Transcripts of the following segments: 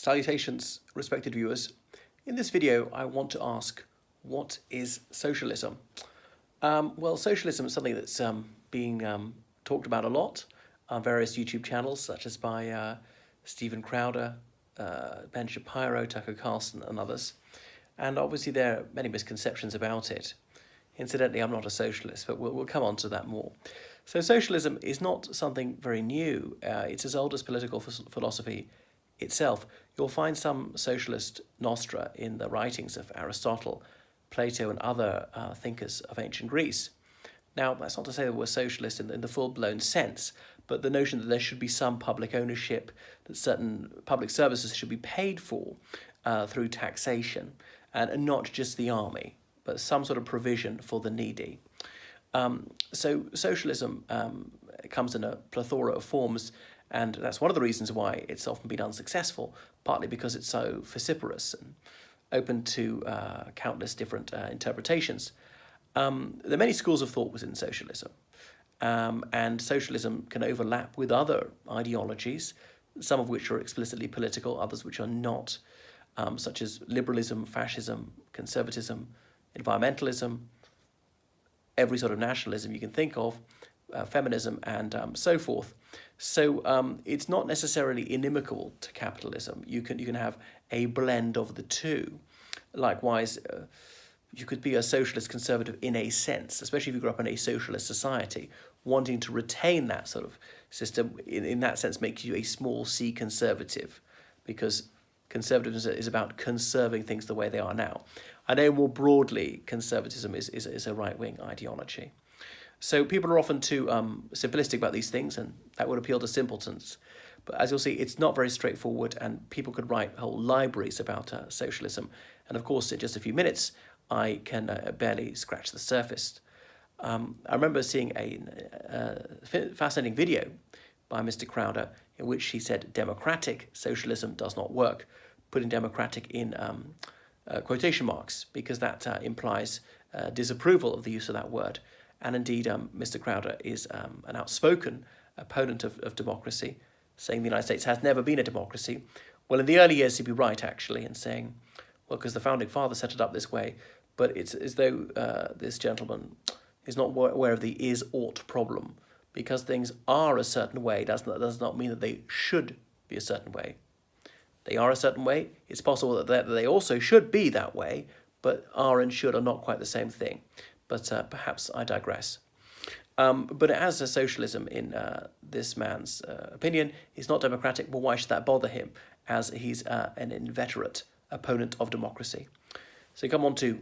Salutations, respected viewers. In this video, I want to ask, what is socialism? Well, socialism is something that's being talked about a lot on various YouTube channels, such as by Stephen Crowder, Ben Shapiro, Tucker Carlson, and others. And obviously, there are many misconceptions about it. Incidentally, I'm not a socialist, but we'll come on to that more. So socialism is not something very new. It's as old as political philosophy itself. You'll find some socialist nostra in the writings of Aristotle, Plato, and other thinkers of ancient Greece. Now, that's not to say that we're socialist in the full-blown sense, but the notion that there should be some public ownership, that certain public services should be paid for through taxation, and not just the army, but some sort of provision for the needy. So socialism comes in a plethora of forms, and that's one of the reasons why it's often been unsuccessful, partly because it's so vociferous and open to countless different interpretations. There are many schools of thought within socialism, and socialism can overlap with other ideologies, some of which are explicitly political, others which are not, such as liberalism, fascism, conservatism, environmentalism, every sort of nationalism you can think of, feminism, and so forth. So it's not necessarily inimical to capitalism. You can have a blend of the two. Likewise, you could be a socialist conservative in a sense, especially if you grew up in a socialist society. Wanting to retain that sort of system, in that sense, makes you a small c conservative, because conservatism is about conserving things the way they are now. I know more broadly, conservatism is a right-wing ideology. So people are often too simplistic about these things, and that would appeal to simpletons. But as you'll see, it's not very straightforward, and people could write whole libraries about socialism. And of course, in just a few minutes, I can barely scratch the surface. I remember seeing a fascinating video by Mr. Crowder in which he said democratic socialism does not work, putting democratic in quotation marks, because that implies disapproval of the use of that word. And indeed, Mr. Crowder is an outspoken opponent of democracy, saying the United States has never been a democracy. Well, in the early years, he'd be right, actually, in saying, well, because the founding fathers set it up this way, but it's as though this gentleman is not aware of the is-ought problem. Because things are a certain way does not mean that they should be a certain way. They are a certain way. It's possible that they also should be that way, but are and should are not quite the same thing. But perhaps I digress. But as a socialism, in this man's opinion, is not democratic, well, why should that bother him, as he's an inveterate opponent of democracy? So come on to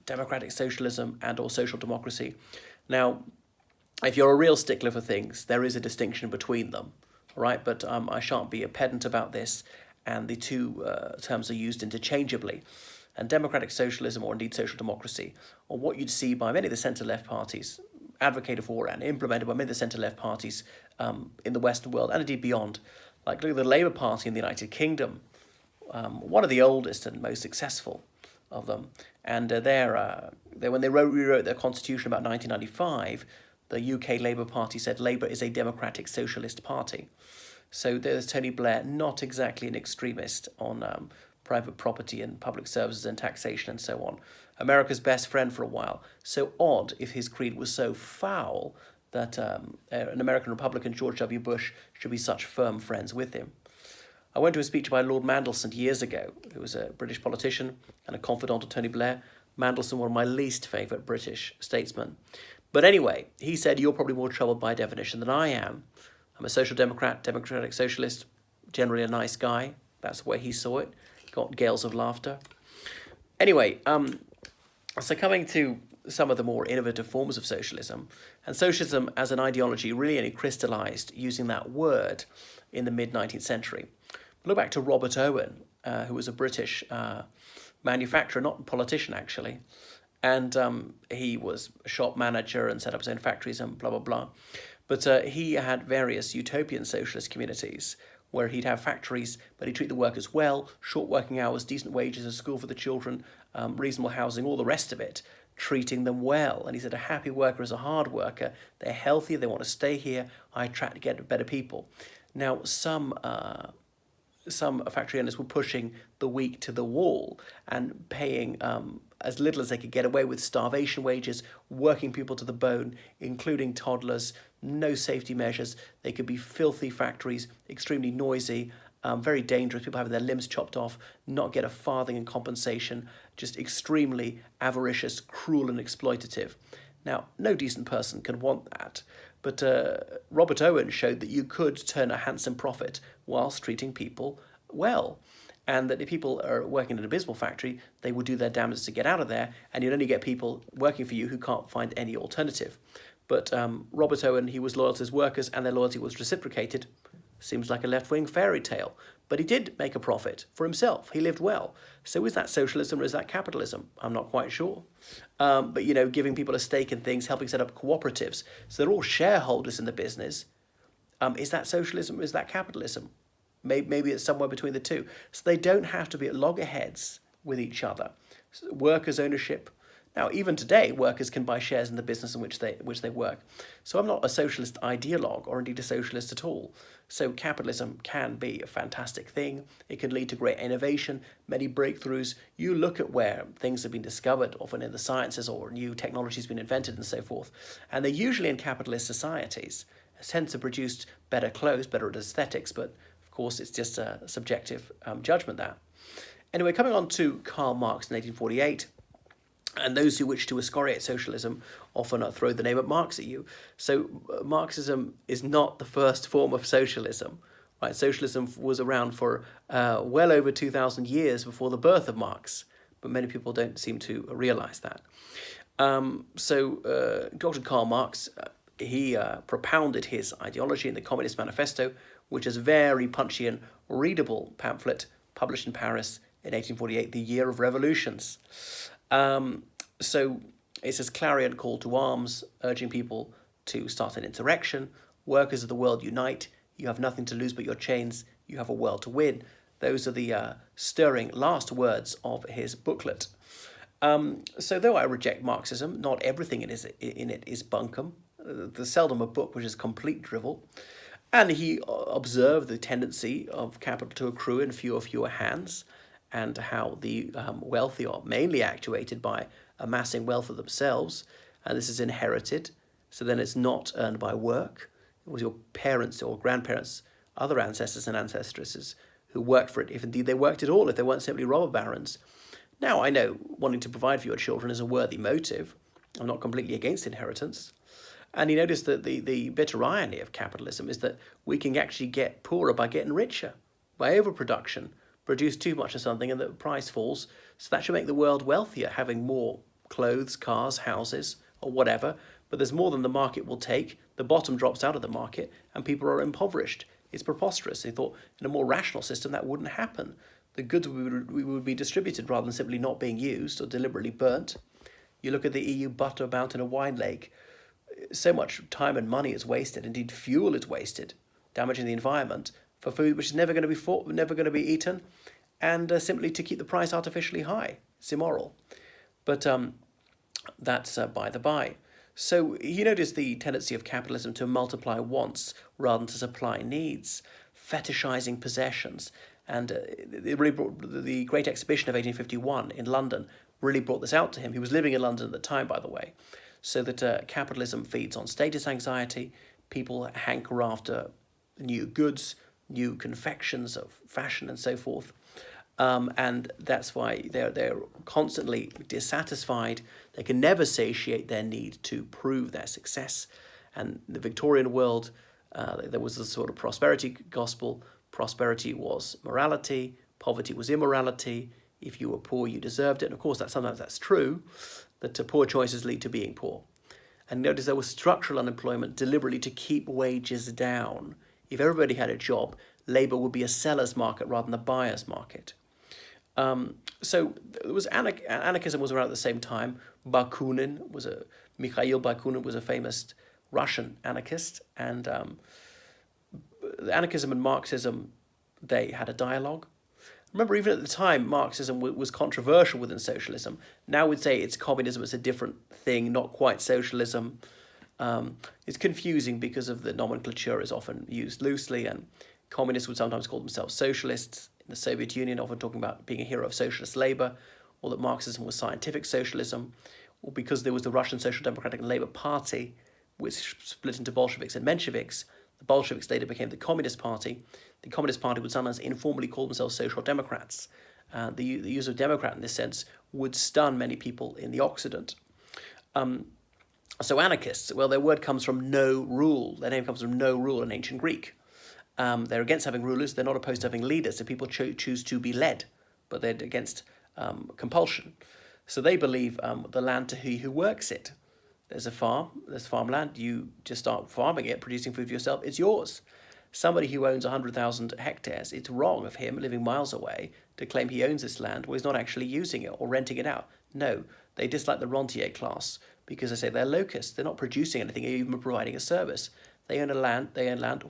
democratic socialism and or social democracy. Now, if you're a real stickler for things, there is a distinction between them, all right? But I shan't be a pedant about this, and the two terms are used interchangeably. And democratic socialism, or indeed social democracy, or what you'd see by many of the centre-left parties, advocated for and implemented by many of the centre-left parties in the Western world, and indeed beyond. Like, look at the Labour Party in the United Kingdom, one of the oldest and most successful of them. And when they rewrote their constitution about 1995, the UK Labour Party said Labour is a democratic socialist party. So there's Tony Blair, not exactly an extremist on private property and public services and taxation and so on. America's best friend for a while. So odd if his creed was so foul that an American Republican, George W. Bush, should be such firm friends with him. I went to a speech by Lord Mandelson years ago, who was a British politician and a confidant of Tony Blair. Mandelson, one of my least favourite British statesmen. But anyway, he said, you're probably more troubled by definition than I am. I'm a social democrat, democratic socialist, generally a nice guy. That's the way he saw it. Got gales of laughter. Anyway, so coming to some of the more innovative forms of socialism, and socialism as an ideology really only crystallised using that word in the mid-19th century. Look back to Robert Owen, who was a British manufacturer, not politician actually, and he was a shop manager and set up his own factories and blah, blah, blah. But he had various utopian socialist communities where he'd have factories, but he'd treat the workers well, short working hours, decent wages, a school for the children, reasonable housing, all the rest of it, treating them well. And he said a happy worker is a hard worker. They're healthy, they want to stay here. I try to get better people. Now, some some factory owners were pushing the weak to the wall and paying as little as they could get away with, starvation wages, working people to the bone, including toddlers, no safety measures. They could be filthy factories, extremely noisy, very dangerous, people having their limbs chopped off, not get a farthing in compensation, just extremely avaricious, cruel and exploitative. Now, no decent person can want that, but Robert Owen showed that you could turn a handsome profit whilst treating people well, and that if people are working in an abysmal factory, they will do their damnedest to get out of there, and you'd only get people working for you who can't find any alternative. But Robert Owen, he was loyal to his workers, and their loyalty was reciprocated. Seems like a left-wing fairy tale, but he did make a profit for himself. He lived well. So is that socialism or is that capitalism? I'm not quite sure. But, you know, giving people a stake in things, helping set up cooperatives, so they're all shareholders in the business. Is that socialism or is that capitalism? Maybe it's somewhere between the two. So they don't have to be at loggerheads with each other. So workers' ownership. Now, even today, workers can buy shares in the business in which they work. So I'm not a socialist ideologue or indeed a socialist at all. So capitalism can be a fantastic thing. It can lead to great innovation, many breakthroughs. You look at where things have been discovered, often in the sciences or new technologies been invented and so forth, and they're usually in capitalist societies. Hence have produced better clothes, better aesthetics, but of course it's just a subjective judgment there. Anyway, coming on to Karl Marx in 1848, and those who wish to excoriate socialism often throw the name of Marx at you. So Marxism is not the first form of socialism. Right? Socialism was around for well over 2,000 years before the birth of Marx, but many people don't seem to realize that. Dr. Karl Marx, he propounded his ideology in the Communist Manifesto, which is a very punchy and readable pamphlet published in Paris in 1848, the year of revolutions. So it's this clarion call to arms, urging people to start an insurrection. Workers of the world, unite. You have nothing to lose but your chains. You have a world to win. Those are the stirring last words of his booklet. So though I reject Marxism, not everything in it is bunkum. There's seldom a book which is complete drivel. And he observed the tendency of capital to accrue in fewer hands, and how the wealthy are mainly actuated by amassing wealth of themselves, and this is inherited, so then it's not earned by work. It was your parents or grandparents, other ancestors and ancestresses who worked for it, if indeed they worked at all, if they weren't simply robber barons. Now, I know wanting to provide for your children is a worthy motive. I'm not completely against inheritance. And you notice that the bitter irony of capitalism is that we can actually get poorer by getting richer, by overproduction, produce too much of something and the price falls. So that should make the world wealthier, having more clothes, cars, houses, or whatever. But there's more than the market will take. The bottom drops out of the market and people are impoverished. It's preposterous. They thought in a more rational system that wouldn't happen. The goods would be distributed rather than simply not being used or deliberately burnt. You look at the EU butter mountain and wine lake. So much time and money is wasted. Indeed, fuel is wasted, damaging the environment for food which is never going to be eaten, and simply to keep the price artificially high. It's immoral. But that's by the by. So you notice the tendency of capitalism to multiply wants rather than to supply needs, fetishizing possessions. And it really brought the Great Exhibition of 1851 in London really brought this out to him. He was living in London at the time, by the way. So that capitalism feeds on status anxiety. People hanker after new goods, new confections of fashion and so forth. And that's why they're constantly dissatisfied. They can never satiate their need to prove their success. And the Victorian world, there was a sort of prosperity gospel. Prosperity was morality, poverty was immorality. If you were poor, you deserved it. And of course, sometimes that's true, that poor choices lead to being poor. And notice there was structural unemployment deliberately to keep wages down. If everybody had a job, labour would be a seller's market rather than a buyer's market. So there was anarchism was around at the same time. Mikhail Bakunin was a famous Russian anarchist, and anarchism and Marxism, they had a dialogue. Remember, even at the time, Marxism was controversial within socialism. Now we'd say it's communism, it's a different thing, not quite socialism. It's confusing because of the nomenclature is often used loosely, and Communists would sometimes call themselves socialists. In the Soviet Union, often talking about being a hero of socialist labor, or that Marxism was scientific socialism, or because there was the Russian Social Democratic and Labour Party, which split into Bolsheviks and Mensheviks. The Bolsheviks later became the Communist Party. The Communist Party would sometimes informally call themselves Social Democrats. The use of Democrat in this sense would stun many people in the Occident. So anarchists, well, their word comes from no rule. Their name comes from no rule in ancient Greek. They're against having rulers. They're not opposed to having leaders. So people choose to be led, but they're against compulsion. So they believe the land to he who works it. There's a farm, there's farmland. You just start farming it, producing food for yourself. It's yours. Somebody who owns 100,000 hectares, it's wrong of him living miles away to claim he owns this land when he's not actually using it or renting it out. No, they dislike the rentier class because they say they're locusts. They're not producing anything, even providing a service. They own land.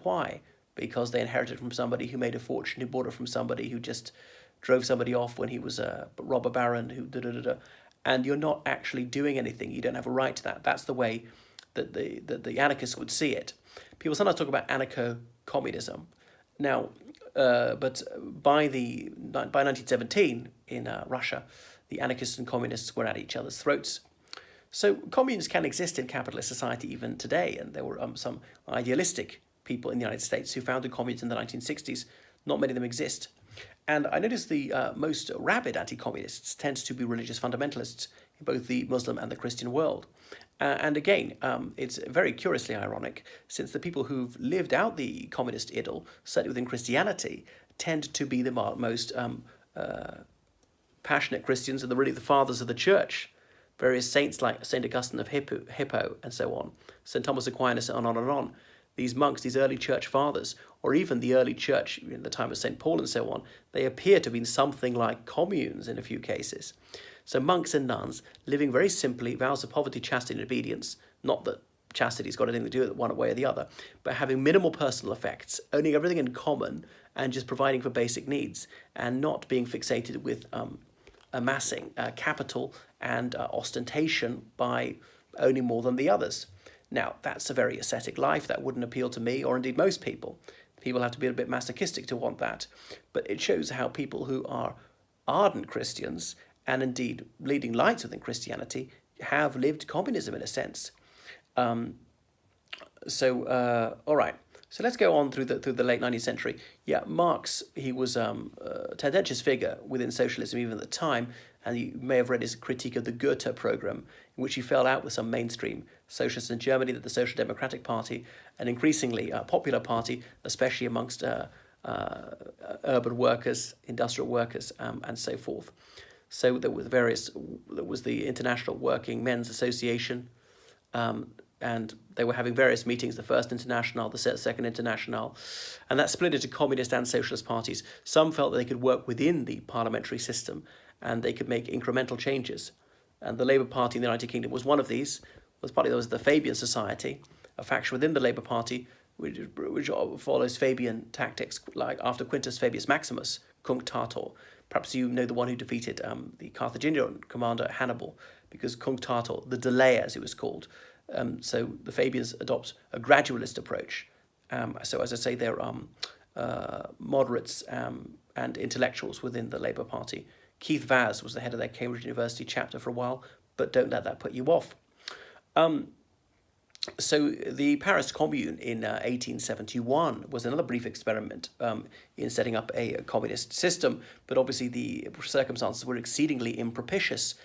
Why? Because they inherited from somebody who made a fortune, who bought it from somebody who just drove somebody off when he was a robber baron, who and you're not actually doing anything. You don't have a right to that. That's the way that the anarchists would see it. People sometimes talk about anarcho-communism. Now, but by 1917 in Russia, the anarchists and communists were at each other's throats. So communes can exist in capitalist society even today, and there were some idealistic people in the United States who founded communes in the 1960s. Not many of them exist. And I notice the most rabid anti-communists tend to be religious fundamentalists in both the Muslim and the Christian world. And again, it's very curiously ironic, since the people who've lived out the communist idyll, certainly within Christianity, tend to be the most passionate Christians and really the fathers of the church. Various saints like St. Augustine of Hippo and so on, St. Thomas Aquinas, and on and on. These monks, these early church fathers, or even the early church in the time of St. Paul and so on, they appear to have been something like communes in a few cases. So monks and nuns living very simply, vows of poverty, chastity, and obedience, not that chastity's got anything to do with it one way or the other, but having minimal personal effects, owning everything in common, and just providing for basic needs, and not being fixated with amassing capital and ostentation by owning more than the others. Now, that's a very ascetic life. That wouldn't appeal to me, or indeed most people. People have to be a bit masochistic to want that. But it shows how people who are ardent Christians, and indeed leading lights within Christianity, have lived communism in a sense. All right. So let's go on through the late 19th century. Yeah, Marx, he was a tendentious figure within socialism even at the time, and you may have read his critique of the Goethe program, in which he fell out with some mainstream socialists in Germany, that the Social Democratic Party, an increasingly popular party, especially amongst urban workers, industrial workers, and so forth. So there was the International Working Men's Association, and they were having various meetings, the First International, the Second International, and that split into communist and socialist parties. Some felt that they could work within the parliamentary system and they could make incremental changes. And the Labour Party in the United Kingdom was one of these. There was the Fabian Society, a faction within the Labour Party, which follows Fabian tactics, like after Quintus Fabius Maximus, Cunctator. Perhaps you know the one who defeated the Carthaginian commander Hannibal, because Cunctator, the delayer as it was called. So the Fabians adopt a gradualist approach. So as I say, they're moderates and intellectuals within the Labour Party. Keith Vaz was the head of their Cambridge University chapter for a while, but don't let that put you off. So the Paris Commune in 1871 was another brief experiment in setting up a communist system, but obviously the circumstances were exceedingly impropitious,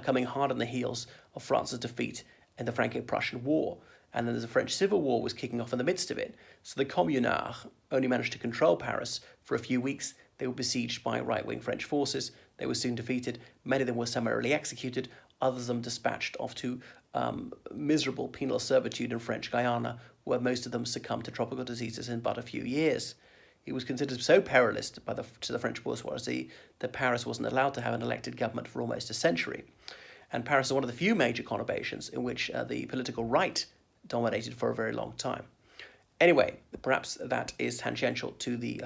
coming hard on the heels of France's defeat in the Franco-Prussian War, and then the French Civil War was kicking off in the midst of it. So the Communards only managed to control Paris for a few weeks. They were besieged by right-wing French forces. They were soon defeated. Many of them were summarily executed. Others of them dispatched off to miserable penal servitude in French Guiana, where most of them succumbed to tropical diseases in but a few years. It was considered so perilous to the French bourgeoisie that Paris wasn't allowed to have an elected government for almost a century. And Paris is one of the few major conurbations in which the political right dominated for a very long time. Anyway, perhaps that is tangential to the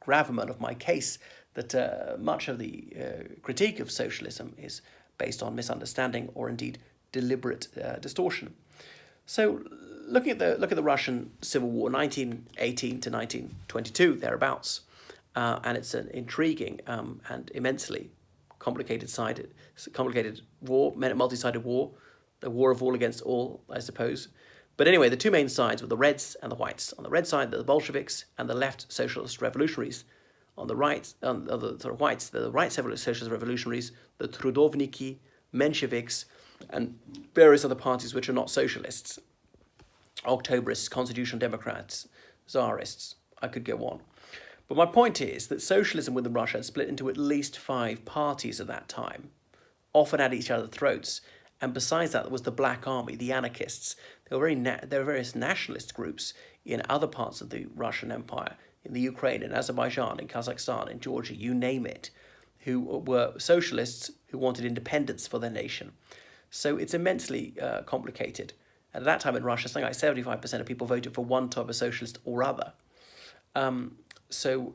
gravamen of my case, that much of the critique of socialism is based on misunderstanding or indeed deliberate distortion. So look at the Russian Civil War, 1918 to 1922, thereabouts, and it's an intriguing and immensely complicated war, multi-sided war, the war of all against all, I suppose. But anyway, the two main sides were the Reds and the Whites. On the red side, the Bolsheviks and the left socialist revolutionaries. On the right, the sort of Whites, the right socialist revolutionaries, the Trudovniki, Mensheviks, and various other parties which are not socialists. Octobrists, Constitutional Democrats, Tsarists, I could go on. But my point is that socialism within Russia had split into at least 5 parties at that time, often at each other's throats. And besides that, there was the Black Army, the anarchists. There were various nationalist groups in other parts of the Russian Empire, in the Ukraine, in Azerbaijan, in Kazakhstan, in Georgia, you name it, who were socialists who wanted independence for their nation. So it's immensely complicated. At that time in Russia, something like 75% of people voted for one type of socialist or other. So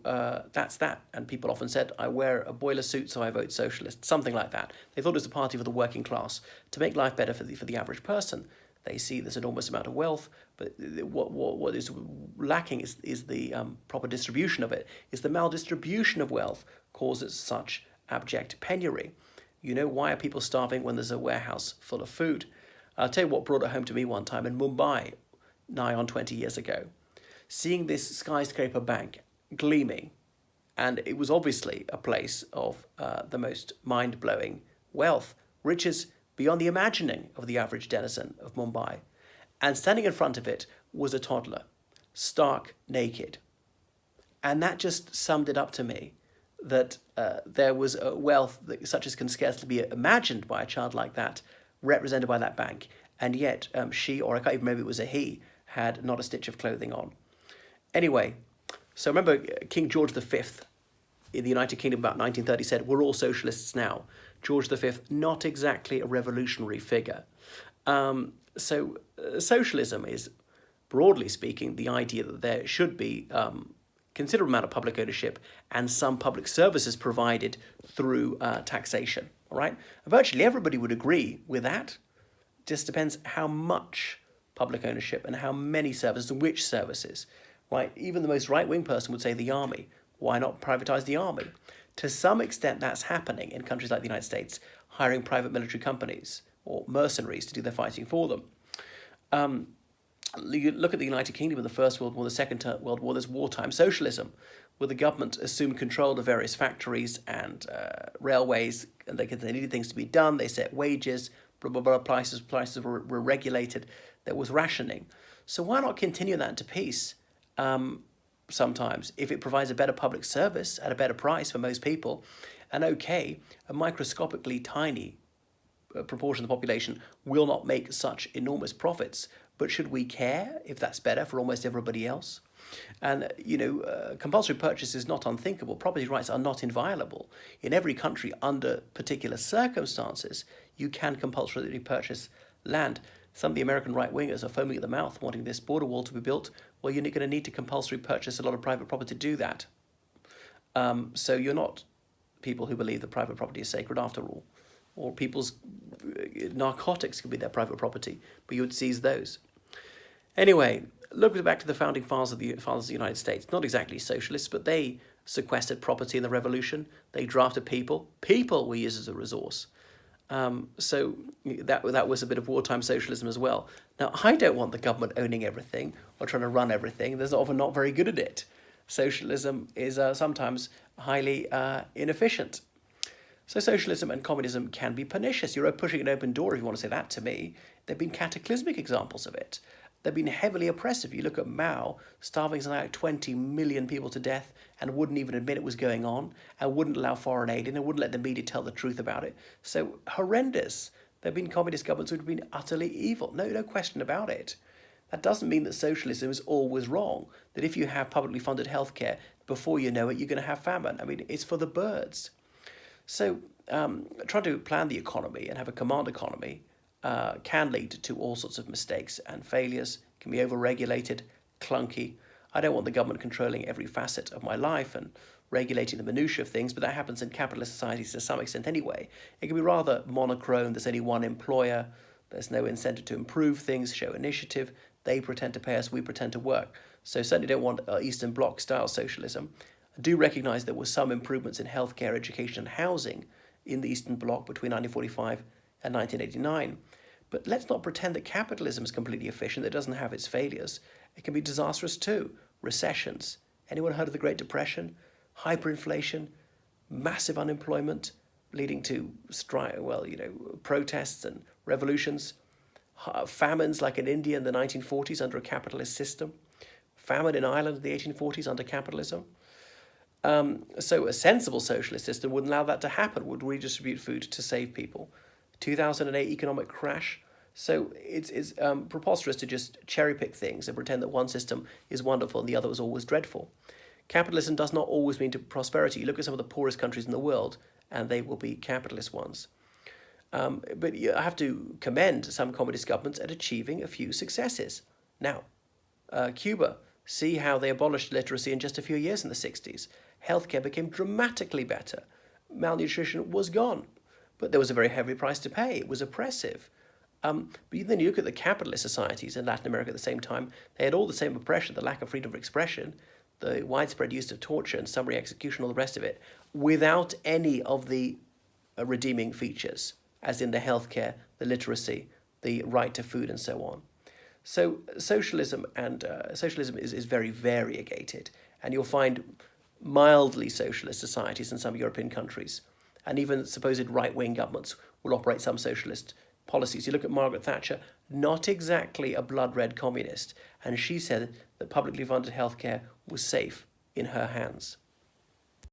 that's that. And people often said, I wear a boiler suit, so I vote socialist, something like that. They thought it was a party for the working class, to make life better for the average person. They see this enormous amount of wealth, but what is lacking is the proper distribution of it. Is the maldistribution of wealth causes such abject penury. You know, why are people starving when there's a warehouse full of food? I'll tell you what brought it home to me one time in Mumbai, nigh on 20 years ago. Seeing this skyscraper bank gleaming, and it was obviously a place of the most mind-blowing wealth, riches beyond the imagining of the average denizen of Mumbai. And standing in front of it was a toddler, stark naked. And that just summed it up to me, that there was a wealth such as can scarcely be imagined by a child like that, represented by that bank. And yet she, or I can't even remember, it was a he, had not a stitch of clothing on. Anyway, so remember King George V in the United Kingdom about 1930 said, we're all socialists now. George V, not exactly a revolutionary figure. So socialism is, broadly speaking, the idea that there should be considerable amount of public ownership and some public services provided through taxation. All right, virtually everybody would agree with that. Just depends how much public ownership and how many services and which services. Right, even the most right-wing person would say the army. Why not privatize the army? To some extent, that's happening in countries like the United States, hiring private military companies or mercenaries to do their fighting for them. You look at the United Kingdom in the First World War, the Second World War, there's wartime socialism, where the government assumed control of various factories and railways, and they needed things to be done, they set wages, blah, blah, blah, prices were regulated, there was rationing. So why not continue that into peace? Sometimes, if it provides a better public service at a better price for most people, and okay, a microscopically tiny proportion of the population will not make such enormous profits, but should we care if that's better for almost everybody else? And, compulsory purchase is not unthinkable. Property rights are not inviolable. In every country, under particular circumstances, you can compulsorily purchase land. Some of the American right-wingers are foaming at the mouth wanting this border wall to be built. Well, you're going to need to compulsory purchase a lot of private property to do that. So you're not people who believe that private property is sacred after all. Or people's narcotics could be their private property, but you would seize those. Anyway, look back to the founding fathers of the United States. Not exactly socialists, but they sequestered property in the revolution. They drafted people. People were used as a resource. So that was a bit of wartime socialism as well. Now, I don't want the government owning everything or trying to run everything. They're often not very good at it. Socialism is sometimes highly inefficient. So socialism and communism can be pernicious. You're pushing an open door if you want to say that to me. There have been cataclysmic examples of it. They've been heavily oppressive. You look at Mao starving something like 20 million people to death and wouldn't even admit it was going on and wouldn't allow foreign aid in and wouldn't let the media tell the truth about it. So horrendous. There have been communist governments who have been utterly evil. No question about it. That doesn't mean that socialism is always wrong, that if you have publicly funded healthcare, before you know it, you're going to have famine. I mean, it's for the birds. So trying to plan the economy and have a command economy can lead to all sorts of mistakes and failures, can be over-regulated, clunky. I don't want the government controlling every facet of my life and regulating the minutiae of things, but that happens in capitalist societies to some extent anyway. It can be rather monochrome. There's only one employer. There's no incentive to improve things, show initiative. They pretend to pay us, we pretend to work. So certainly don't want Eastern Bloc style socialism. I do recognise there were some improvements in healthcare, education and housing in the Eastern Bloc between 1945 and 1989. But let's not pretend that capitalism is completely efficient. It doesn't have its failures. It can be disastrous too. Recessions. Anyone heard of the Great Depression? Hyperinflation, massive unemployment, leading to protests and revolutions. Famines like in India in the 1940s under a capitalist system. Famine in Ireland in the 1840s under capitalism. So a sensible socialist system wouldn't allow that to happen, would redistribute food to save people. 2008 economic crash. So it's preposterous to just cherry pick things and pretend that one system is wonderful and the other was always dreadful. Capitalism does not always mean to prosperity. You look at some of the poorest countries in the world and they will be capitalist ones. But I have to commend some communist governments at achieving a few successes. Now, Cuba, see how they abolished literacy in just a few years in the 60s. Healthcare became dramatically better. Malnutrition was gone. But there was a very heavy price to pay. It was oppressive. But then you look at the capitalist societies in Latin America at the same time, they had all the same oppression, the lack of freedom of expression, the widespread use of torture and summary execution, all the rest of it, without any of the redeeming features, as in the healthcare, the literacy, the right to food, and so on. So socialism is very variegated, and you'll find mildly socialist societies in some European countries, and even supposed right-wing governments will operate some socialist policies. You look at Margaret Thatcher, not exactly a blood-red communist, and she said that publicly funded healthcare was safe in her hands.